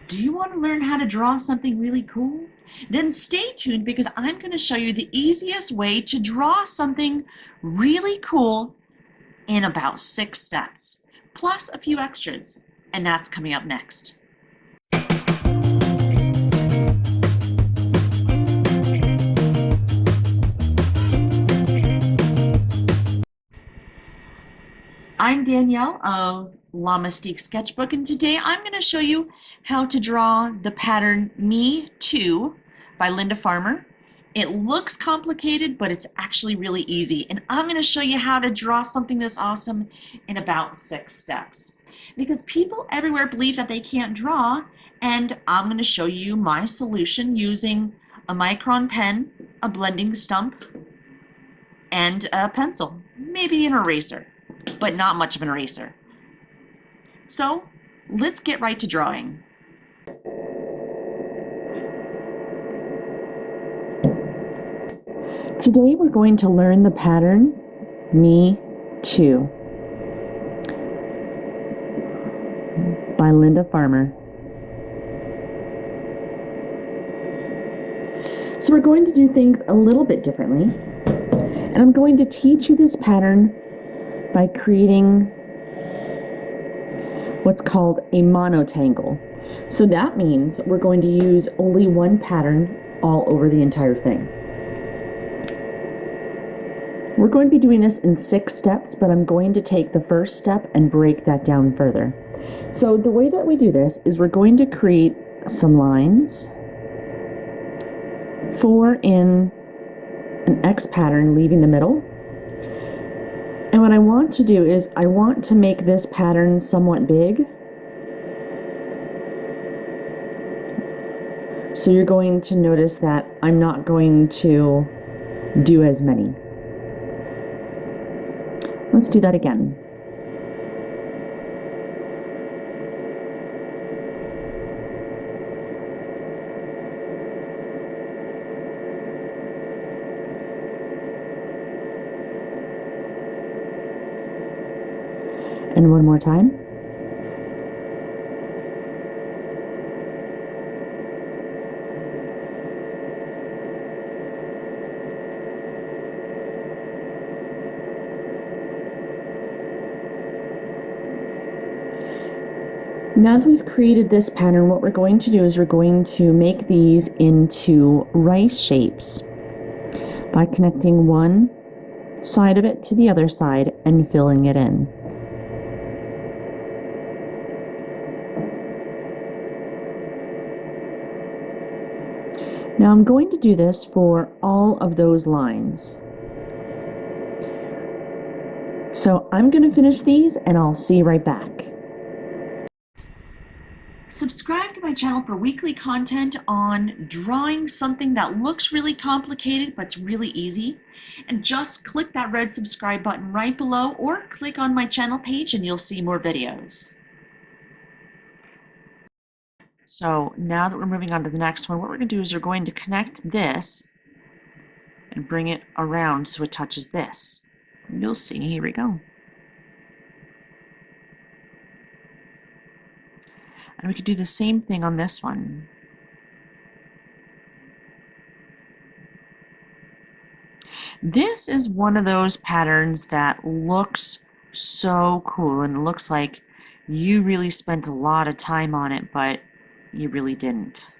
Do you want to learn how to draw something really cool? Then stay tuned because I'm going to show you the easiest way to draw something really cool in about 6 steps, plus a few extras, and that's coming up next. I'm Danielle of LaMystique Sketchbook, and today I'm going to show you how to draw the pattern Me2 by Linda Farmer. It looks complicated, but it's actually really easy, and I'm going to show you how to draw something this awesome in about 6 steps. Because people everywhere believe that they can't draw, and I'm going to show you my solution using a micron pen, a blending stump, and a pencil, maybe an eraser, but not much of an eraser. So let's get right to drawing. Today we're going to learn the pattern Me2 by Linda Farmer. So we're going to do things a little bit differently, and I'm going to teach you this pattern by creating what's called a monotangle. So that means we're going to use only one pattern all over the entire thing. We're going to be doing this in 6 steps, but I'm going to take the first step and break that down further. So the way that we do this is we're going to create some lines, 4 in an X pattern, leaving the middle. And what I want to do is I want to make this pattern somewhat big. So you're going to notice that I'm not going to do as many. Let's do that again. And one more time. Now that we've created this pattern, what we're going to do is we're going to make these into rice shapes by connecting one side of it to the other side and filling it in. Now I'm going to do this for all of those lines. So I'm going to finish these and I'll see you right back. Subscribe to my channel for weekly content on drawing something that looks really complicated but it's really easy. And just click that red subscribe button right below or click on my channel page and you'll see more videos. So now that we're moving on to the next one, what we're going to do is we're going to connect this and bring it around so it touches this. And you'll see, here we go. And we could do the same thing on this one. This is one of those patterns that looks so cool and it looks like you really spent a lot of time on it, but you really didn't.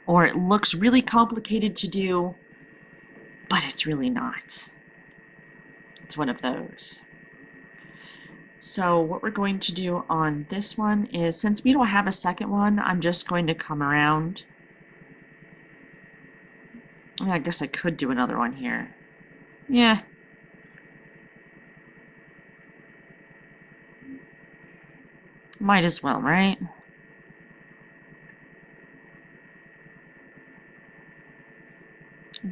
Or it looks really complicated to do, but it's really not. It's one of those. So what we're going to do on this one is, since we don't have a second one, I'm just going to come around. I guess I could do another one here. Yeah. Might as well, right?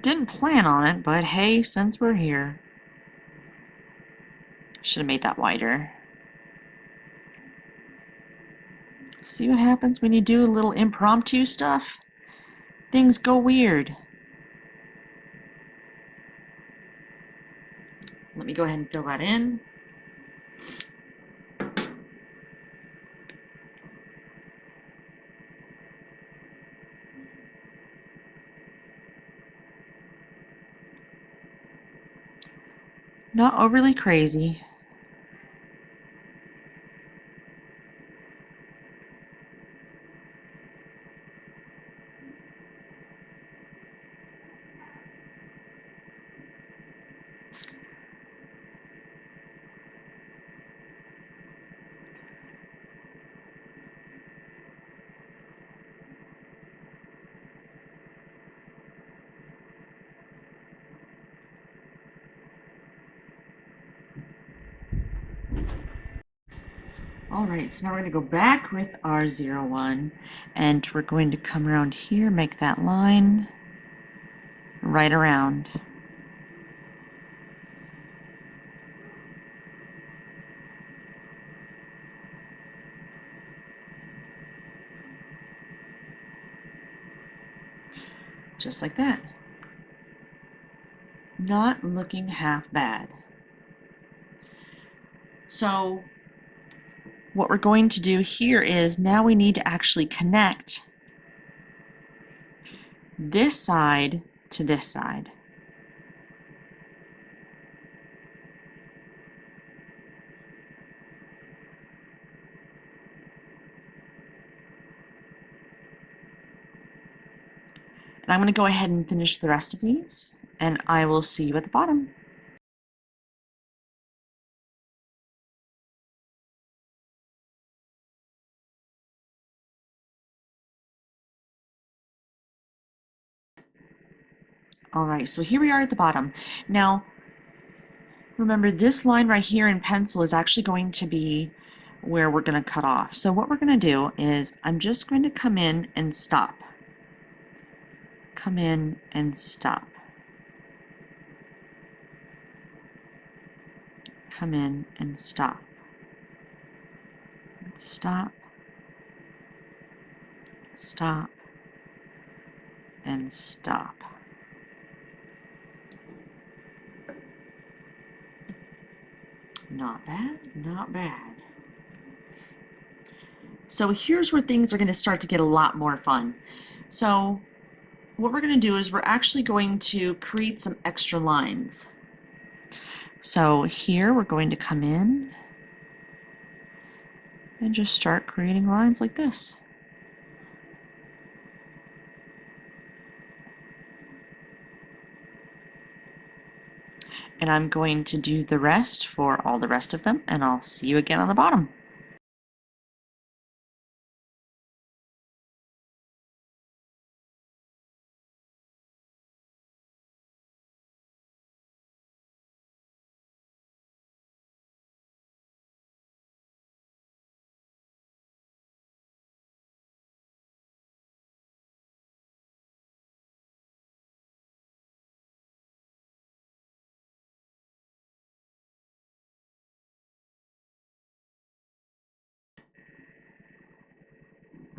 Didn't plan on it, but hey, since we're here. Should have made that wider. See what happens when you do a little impromptu stuff? Things go weird. Let me go ahead and fill that in. Not overly crazy. All right, so now we're going to go back with our 01, and we're going to come around here, make that line right around. Just like that. Not looking half bad. So what we're going to do here is now we need to actually connect this side to this side. And I'm going to go ahead and finish the rest of these, and I will see you at the bottom. All right, so here we are at the bottom. Now, remember this line right here in pencil is actually going to be where we're going to cut off. So what we're going to do is I'm just going to come in and stop. Come in and stop. Come in and stop. Stop. Stop. And stop. Not bad, not bad. So here's where things are going to start to get a lot more fun. So what we're going to do is we're actually going to create some extra lines. So here we're going to come in and just start creating lines like this. And I'm going to do the rest for all the rest of them, and I'll see you again on the bottom.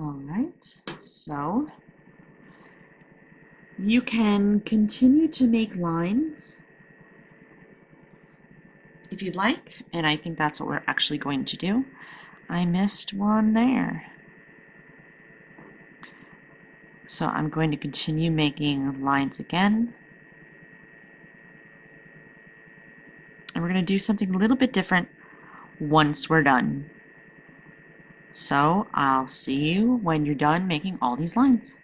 All right, so you can continue to make lines if you'd like, and I think that's what we're actually going to do. I missed one there. So I'm going to continue making lines again. And we're going to do something a little bit different once we're done. So I'll see you when you're done making all these lines.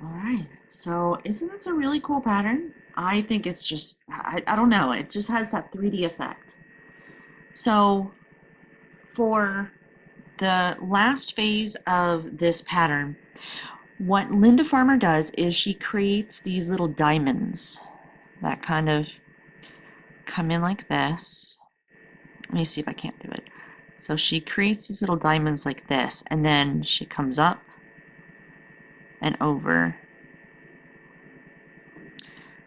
All right, so isn't this a really cool pattern? I think it's just, I don't know, it just has that 3D effect. So for the last phase of this pattern, what Linda Farmer does is she creates these little diamonds that kind of come in like this. Let me see if I can't do it. So she creates these little diamonds like this, and then she comes up and over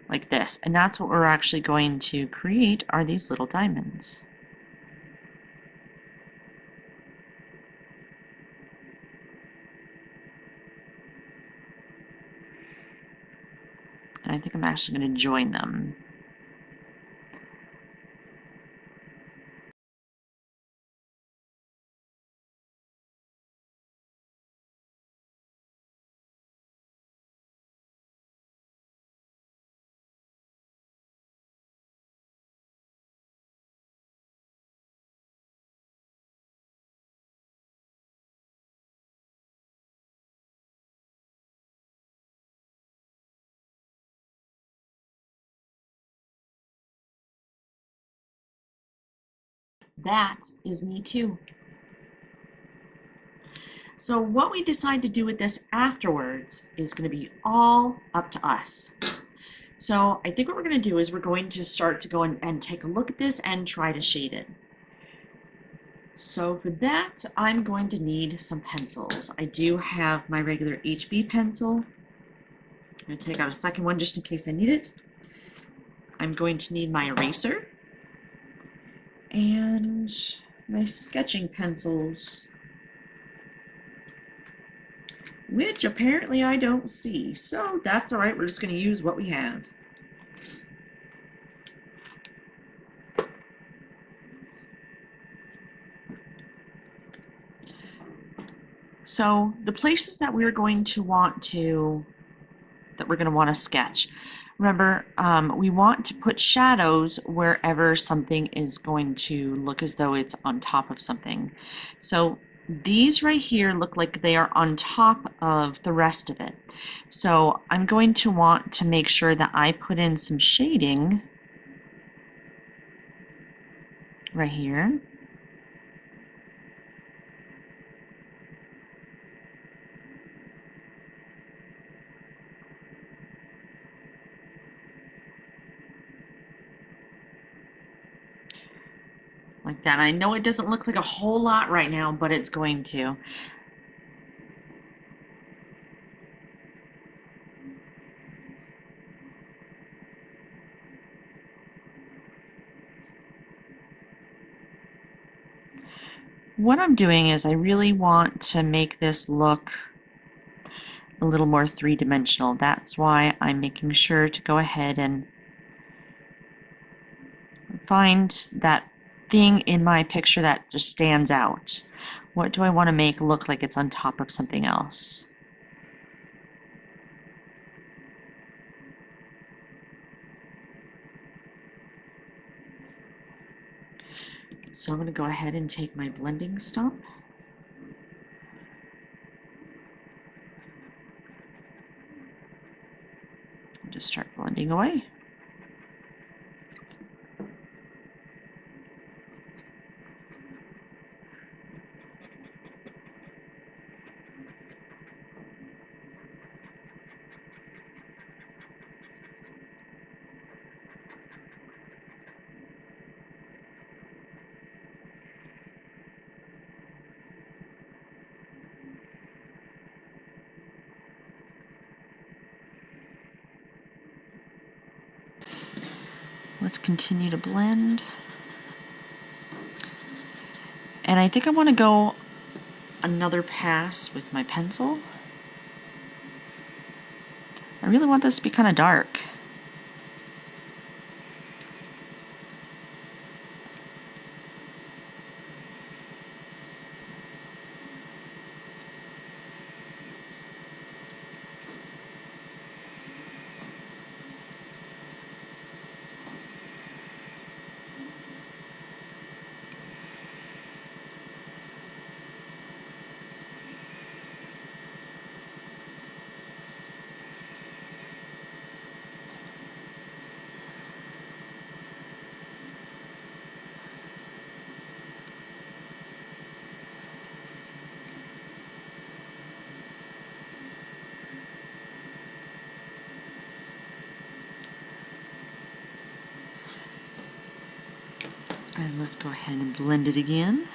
like this. And that's what we're actually going to create, are these little diamonds. And I think I'm actually going to join them. That is me too. So what we decide to do with this afterwards is going to be all up to us. So I think what we're going to do is we're going to start to go and take a look at this and try to shade it. So for that, I'm going to need some pencils. I do have my regular HB pencil. I'm going to take out a second one just in case I need it. I'm going to need my eraser and my sketching pencils, which apparently I don't see. So that's all right, we're just going to use what we have. So the places that we're going to want to sketch. Remember, we want to put shadows wherever something is going to look as though it's on top of something. So these right here look like they are on top of the rest of it. So I'm going to want to make sure that I put in some shading right here. Like that. I know it doesn't look like a whole lot right now, but it's going to. What I'm doing is I really want to make this look a little more three-dimensional. That's why I'm making sure to go ahead and find that thing in my picture that just stands out. What do I want to make look like it's on top of something else? So I'm going to go ahead and take my blending stump. And just start blending away. Let's continue to blend. And I think I want to go another pass with my pencil. I really want this to be kind of dark. And let's go ahead and blend it again.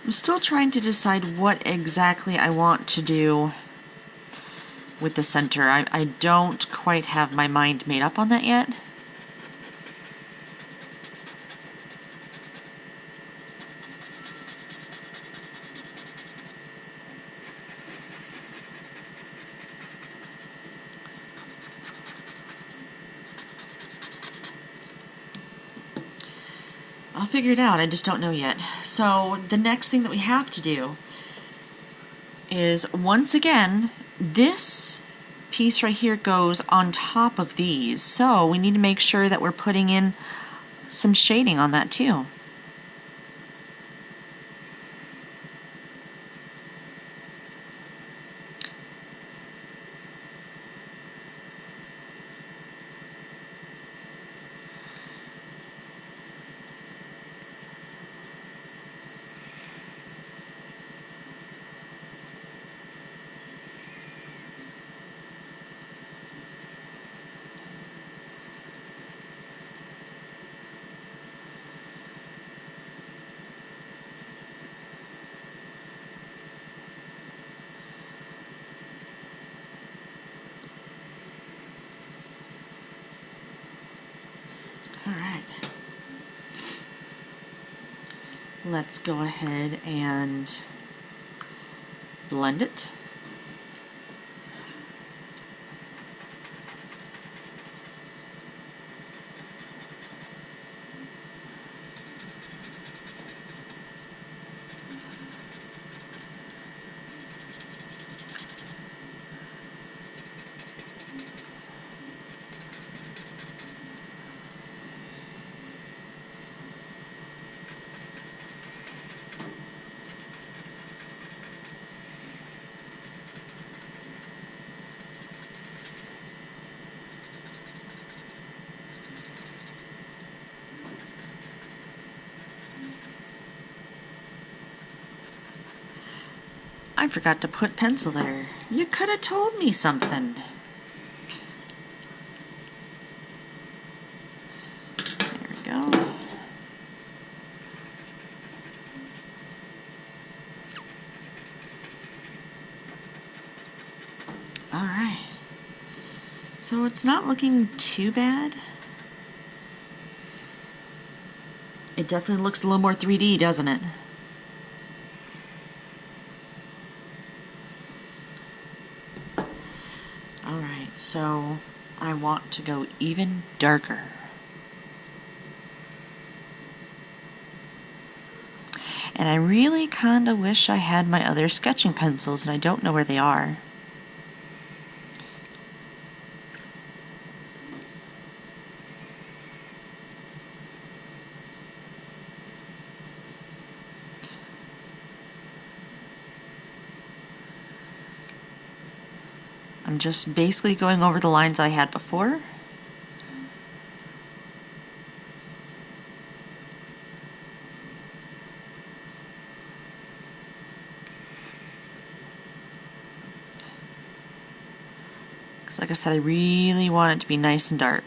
I'm still trying to decide what exactly I want to do with the center. I don't quite have my mind made up on that yet. I'll figure it out, I just don't know yet. So the next thing that we have to do is, once again, this piece right here goes on top of these, so we need to make sure that we're putting in some shading on that too. Alright, let's go ahead and blend it. I forgot to put pencil there. You could have told me something. There we go. Alright. So it's not looking too bad. It definitely looks a little more 3D, doesn't it? Alright, so I want to go even darker. And I really kinda wish I had my other sketching pencils, and I don't know where they are. I'm just basically going over the lines I had before. Because like I said, I really want it to be nice and dark.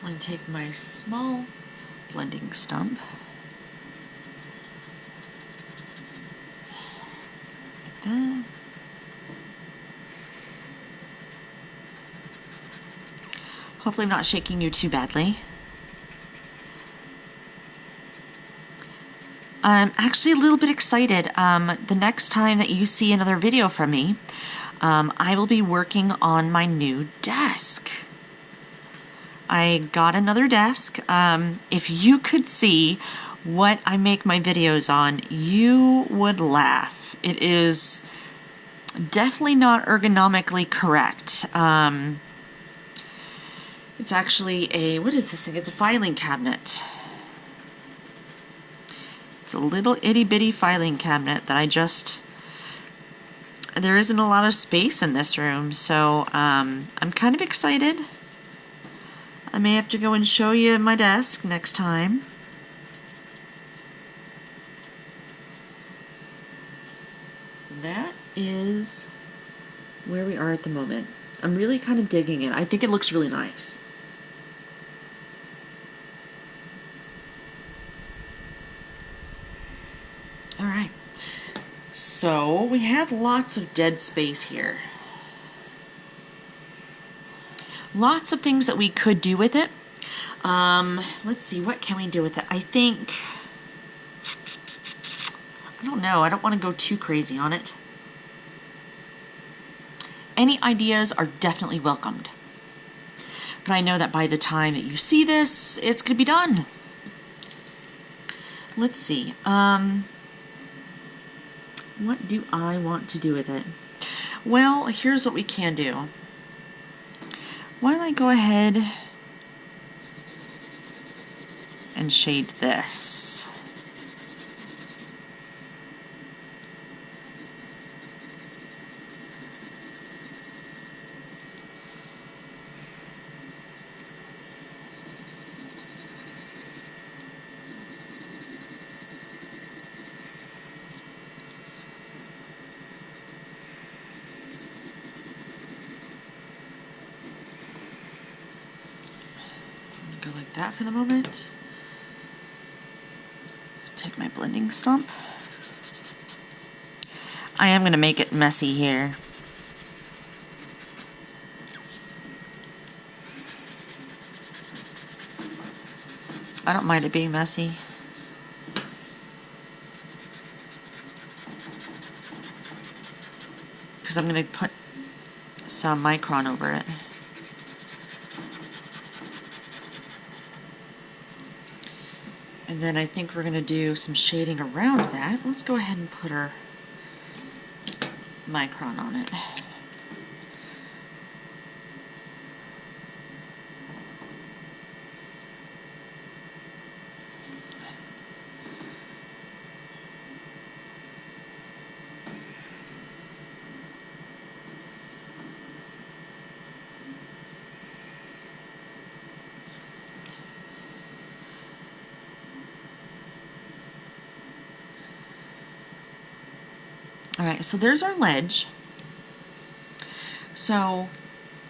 I'm going to take my small blending stump, like that. Hopefully I'm not shaking you too badly. I'm actually a little bit excited. The next time that you see another video from me, I will be working on my new desk. I got another desk. If you could see what I make my videos on, you would laugh. It is definitely not ergonomically correct. It's actually a, what is this thing? It's a filing cabinet. It's a little itty bitty filing cabinet that I just, there isn't a lot of space in this room, so I'm kind of excited. I may have to go and show you my desk next time. That is where we are at the moment. I'm really kind of digging it. I think it looks really nice. All right. So we have lots of dead space here. Lots of things that we could do with it. Let's see, what can we do with it? I think, I don't know, I don't want to go too crazy on it. Any ideas are definitely welcomed. But I know that by the time that you see this, it's going to be done. Let's see. What do I want to do with it? Well, here's what we can do. Why don't I go ahead and shade this? Go like that for the moment. Take my blending stump. I am going to make it messy here. I don't mind it being messy. Because I'm going to put some micron over it. And then I think we're going to do some shading around that. Let's go ahead and put our micron on it. Alright, so there's our ledge. So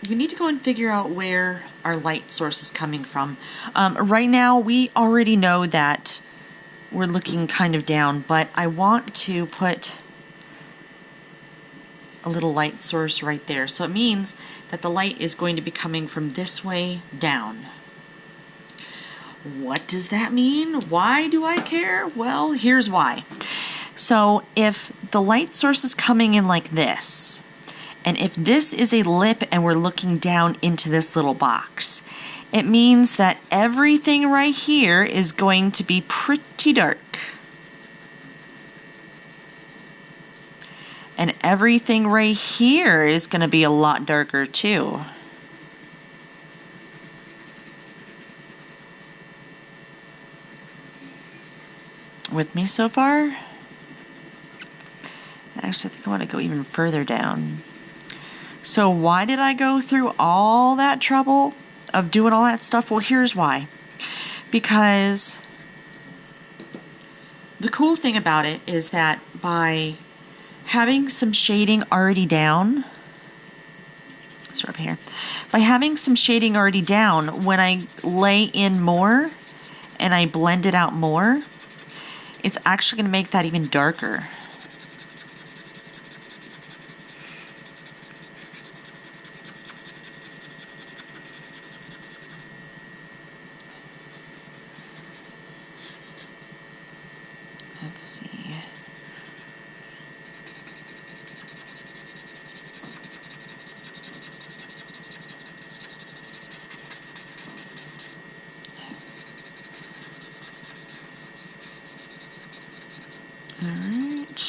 we need to go and figure out where our light source is coming from. Right now we already know that we're looking kind of down, but I want to put a little light source right there. So it means that the light is going to be coming from this way down. What does that mean? Why do I care? Well, here's why. So if the light source is coming in like this, and if this is a lip and we're looking down into this little box, it means that everything right here is going to be pretty dark. And everything right here is going to be a lot darker too. With me so far? Actually, I think I want to go even further down. So why did I go through all that trouble of doing all that stuff? Well, here's why. Because the cool thing about it is that by having some shading already down, start up here, by having some shading already down, when I lay in more and I blend it out more, it's actually going to make that even darker. Let's see. All right.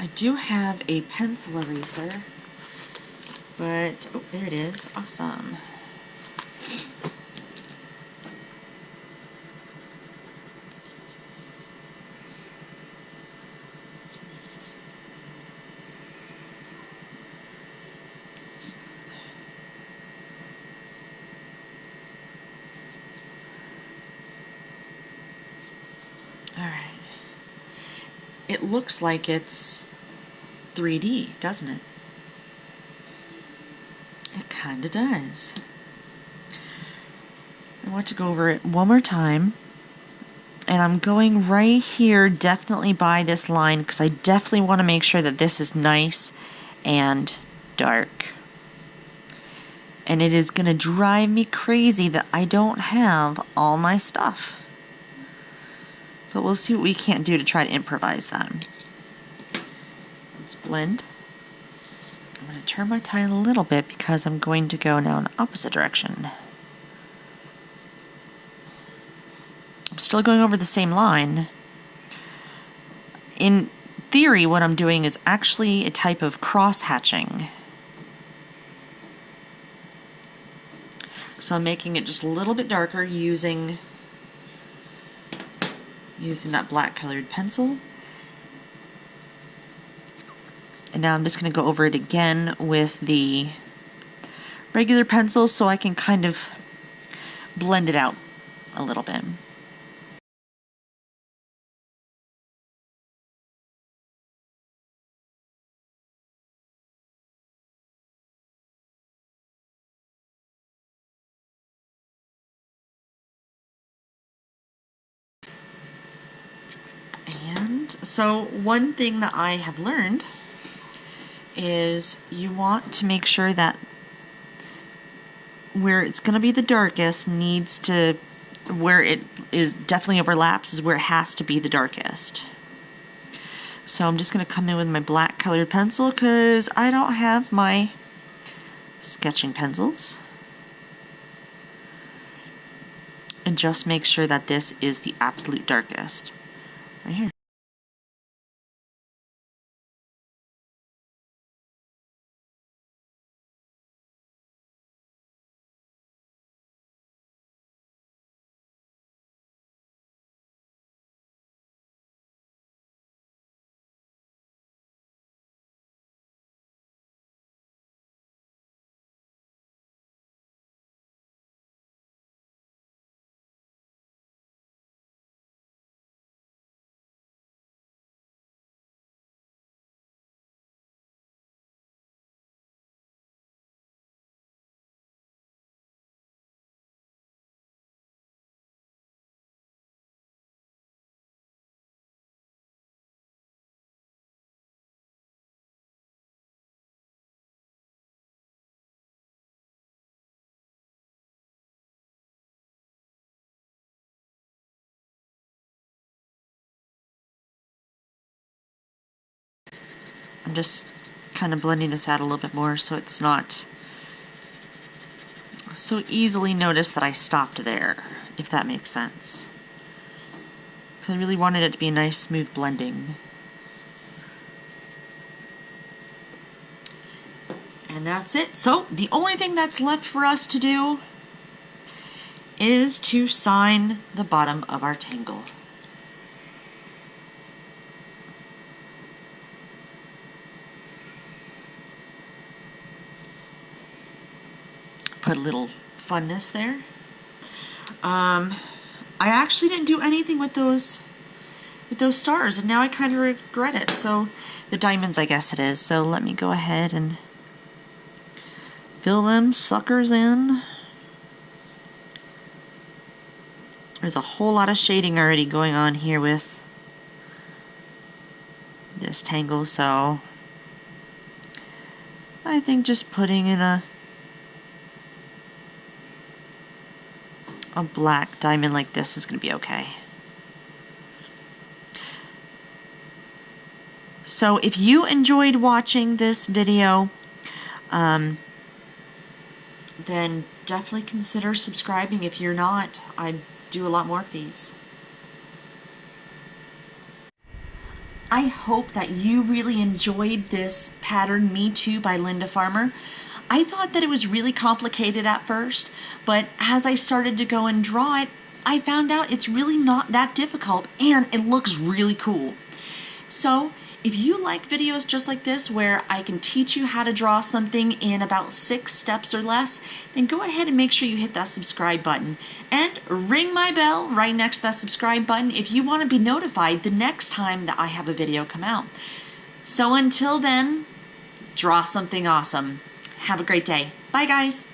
I do have a pencil eraser, but, oh, there it is. Awesome. Alright. It looks like it's 3D, doesn't it? It kinda does. I want to go over it one more time. And I'm going right here definitely by this line because I definitely want to make sure that this is nice and dark. And it is going to drive me crazy that I don't have all my stuff. But we'll see what we can do to try to improvise that. Let's blend. I'm going to turn my tile a little bit because I'm going to go now in the opposite direction. I'm still going over the same line. In theory, what I'm doing is actually a type of cross-hatching. So I'm making it just a little bit darker using that black colored pencil. And now I'm just going to go over it again with the regular pencil so I can kind of blend it out a little bit. So one thing that I have learned is you want to make sure that where it's going to be the darkest needs to, where it is definitely overlaps is where it has to be the darkest. So I'm just going to come in with my black colored pencil because I don't have my sketching pencils. And just make sure that this is the absolute darkest. Right here. I'm just kind of blending this out a little bit more so it's not so easily noticed that I stopped there, if that makes sense. Because I really wanted it to be a nice smooth blending. And that's it. So the only thing that's left for us to do is to sign the bottom of our tangle. Put a little funness there. I actually didn't do anything with those stars, and now I kind of regret it. So the diamonds, I guess it is. So let me go ahead and fill them suckers in. There's a whole lot of shading already going on here with this tangle, so I think just putting in a black diamond like this is going to be okay. So if you enjoyed watching this video, then definitely consider subscribing. If you're not, I do a lot more of these. I hope that you really enjoyed this pattern Me2 by Linda Farmer. I thought that it was really complicated at first, but as I started to go and draw it, I found out it's really not that difficult and it looks really cool. So if you like videos just like this where I can teach you how to draw something in about 6 steps or less, then go ahead and make sure you hit that subscribe button and ring my bell right next to that subscribe button if you want to be notified the next time that I have a video come out. So until then, draw something awesome. Have a great day. Bye guys.